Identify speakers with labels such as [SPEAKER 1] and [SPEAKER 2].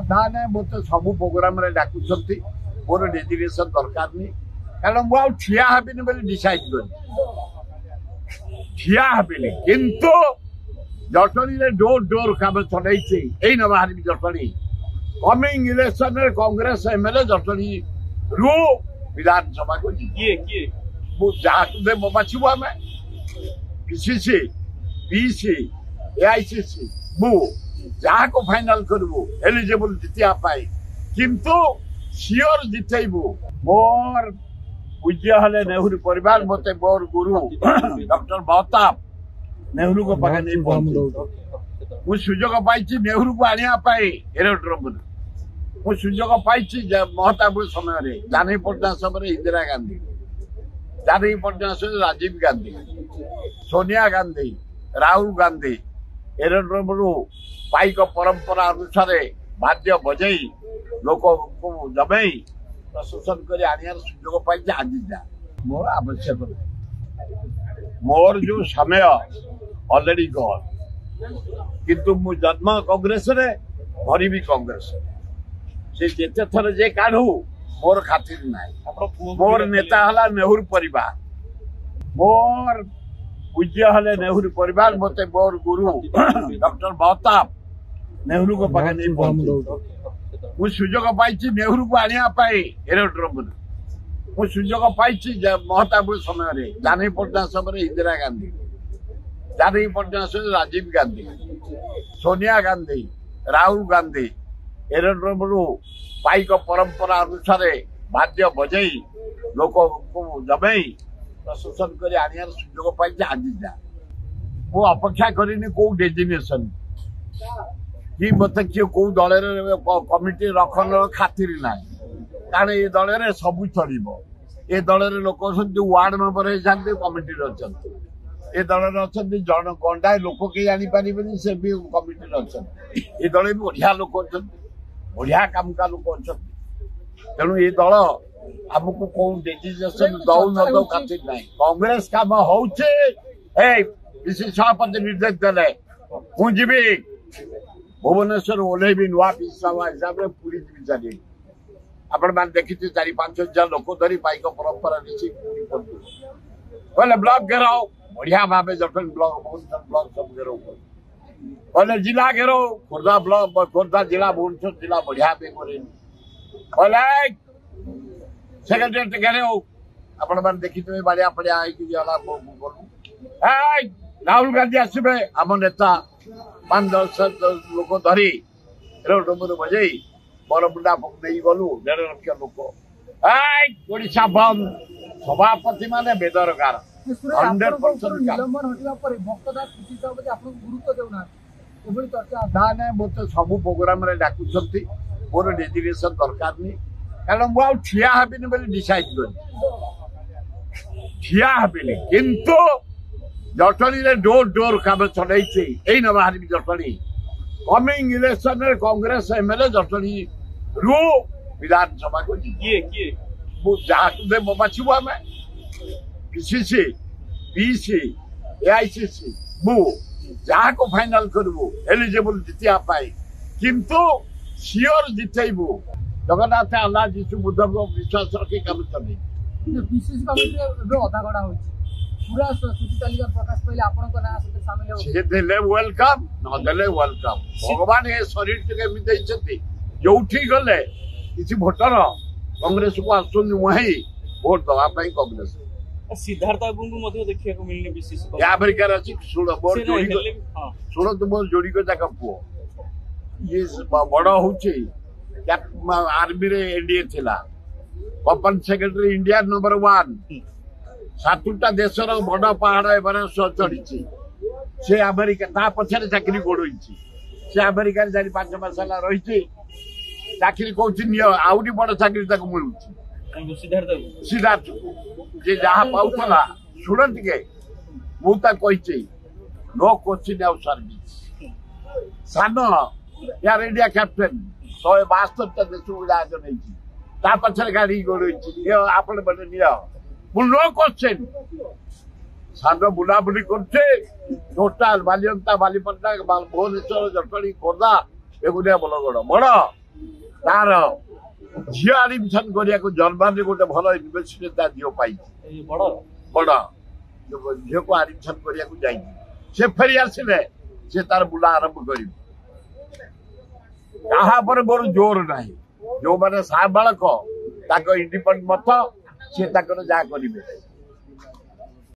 [SPEAKER 1] ना मत सब प्रोग्राम डाकुंट मोर डेजिग्नेशन दरकार नहीं कारण मुझे ठिया हेबिनी बोली डिसाइड कर ठिया हेबिनी किंतु जटणी डोर डोर कम चलई न बाहर Jatni coming election Congress MLA Jatni रु विधानसभा को जहाँ बाछबू आम पीसीसी पीसी एआईसीसी मु जहाँ को फाइनल करू एलिजिबल जितियापाई किंतु सियोर जितेबू मोर पूज्य हले नेहरू परिवार मत मोर गुरु डॉक्टर महताब नेहरू को पाखे नहीं पहुंचे मु सुजोग पाई नेहरू को आने एरोड्रोम मु सुजोग पाई महताब समय जानी पटना समय इंदिरा गांधी जानी पटना समय राजीव गांधी सोनिया गांधी राहुल गांधी एरोड्रोम पाइक परंपरा अनुसार बाद्य बजई लोक को जमई प्रशासन कर आने सुजोग पाई आज जा मोर आवश्यक मोर जो समय ऑलरेडी गॉन किंतु मु जन्म कांग्रेस रे भरी भी कांग्रेस से जेते थर जे काढू मोर खातिर नाही मोर नेता हला नेहरू परिवार मोर पूज्य हले नेहरू परिवार मते मोर गुरु डॉक्टर महताब नेहरू को पाखे नहीं पहुंचे मु सुजोग पाई नेहरू को आने एरोड्रोम मु सुजोग पाई महताब समय जानी पटना समय इंदिरा गांधी जानी पटना समय राजीव गांधी सोनिया गांधी राहुल गांधी एरोड्रोम पाइक परंपरा अनुसार बाद्य बजई लोक को जमई प्रशासन कर आने सुजोग पाई आज जा मु अपेक्षा करनी कौ डेजिग्नेशन कि मत किए कौ दल कमिटी रखन खातिर ना कारण ये दल सबू चलो ये दल लोक वार्ड मेंबर होती कमिटी अच्छा ये दल अच्छा जन गंडा लोक कई आनीपारे से भी कमिटी अच्छा ये दल भी बढ़िया लोक अच्छा बढ़िया काम का लोक अच्छा तेणु ये दल आमको कौन डेजिग्नेशन दौ न दौ खातिर ना कांग्रेस काम होसी सभापति निर्देश देले मुझे भुवनेश्वर ओह्ल भी नुआ सभा हिसाब से पूरी जी चली आपण मैंने देखी 4-5 हजार लोक धरी पाइक परंपरा कहले ब्लॉक घेराव बढ़िया भाव जटन ब्लॉक ब्लॉक सब घेराव कहले जिला घेराव खोर्धा ब्लॉक खोर्धा जिला भुवनेश्वर जिला बढ़िया कहले सेक्रेटेरिएट घेराव आपण मैंने देखी बाड़िया पड़िया राहुल गांधी आसबे आम नेता 5-10 लोक धरी एरोड्रोम बजई बरमुंडा नहीं गलु 1.5 लाख लोक ओडिशा बंद सभापति माने बेदरकार 100% मत सब प्रोग्राम डाकुंट मोर डेजिग्नेशन दरकार नहीं कारण मुझे ठिया हेबिनी बोली डिसाइड कर ठिया हेबिनी किंतु जटणी डोर डोर कम चलई न बाहर Jatni coming election Congress MLA Jatni रु विधानसभा को जहाँ बाछबू आम पीसीसी पीसी एआईसीसी मु जहाँ को फाइनल करू एलिजिबल जितियापाई किंतु सियोर जितेबू जगन्नाथ अल्लाह जीशु बुद्ध को विश्वास रखी कम चल अधागढ़ा हो पूरा सूची तालिका प्रकाश पहले आपन को ना शामिल हो देले वेलकम न देले वेलकम भगवान ए शरीर के एमि दैछथि जोठी गले किसी भोटर कांग्रेस को आसुन वही वोट दवा पई कांग्रेस
[SPEAKER 2] सिद्धार्थ बाबू को मध्ये देखिया को मिलने विशेष
[SPEAKER 1] अमेरिका रछि सुनो बोर जोड़ी सुनो तो बोर जोड़ी को जाका पुओ ये बड़ा होची आर्मी रे एनडीए थिला कंपनी सेक्रेटरी इंडिया नंबर 1 सातुटा देशर बड़ पहाड़ एवरेस्ट चढ़ी से अमेरिका ता पछरे चाकरी गोड़ई से अमेरिका 4-5 मास रही चाकरी कौन आउरी बड़ चाकरी मिलू सिद्धार्थ जे जहाँ पाला शुण टे मुझे नो क्वेश्चन आउ सर्विस सान यार इंडिया कैप्टेन 172 देश को जहाज नहीं पछरे गाड़ी गोड़ई आप नो क्वेश्चन सान बुलाबुली करते टोटाल बालियंता बालीपट्टा भुवनेश्वर जटणी खोर्धा एगुड़िया बलगड़ बड़ तार झील आडमिशन करिया जर्मान गोटे भल यूनिभर्सिटी ता झील पाई
[SPEAKER 2] बड़
[SPEAKER 1] बड़ झील को आडमिशन करिया से फेरी आसिले से तार बुला आरंभ कर मोर जोर ना जो मैंने साबाड़क इंडिपेंडेंट मत से जहाँ करेंगे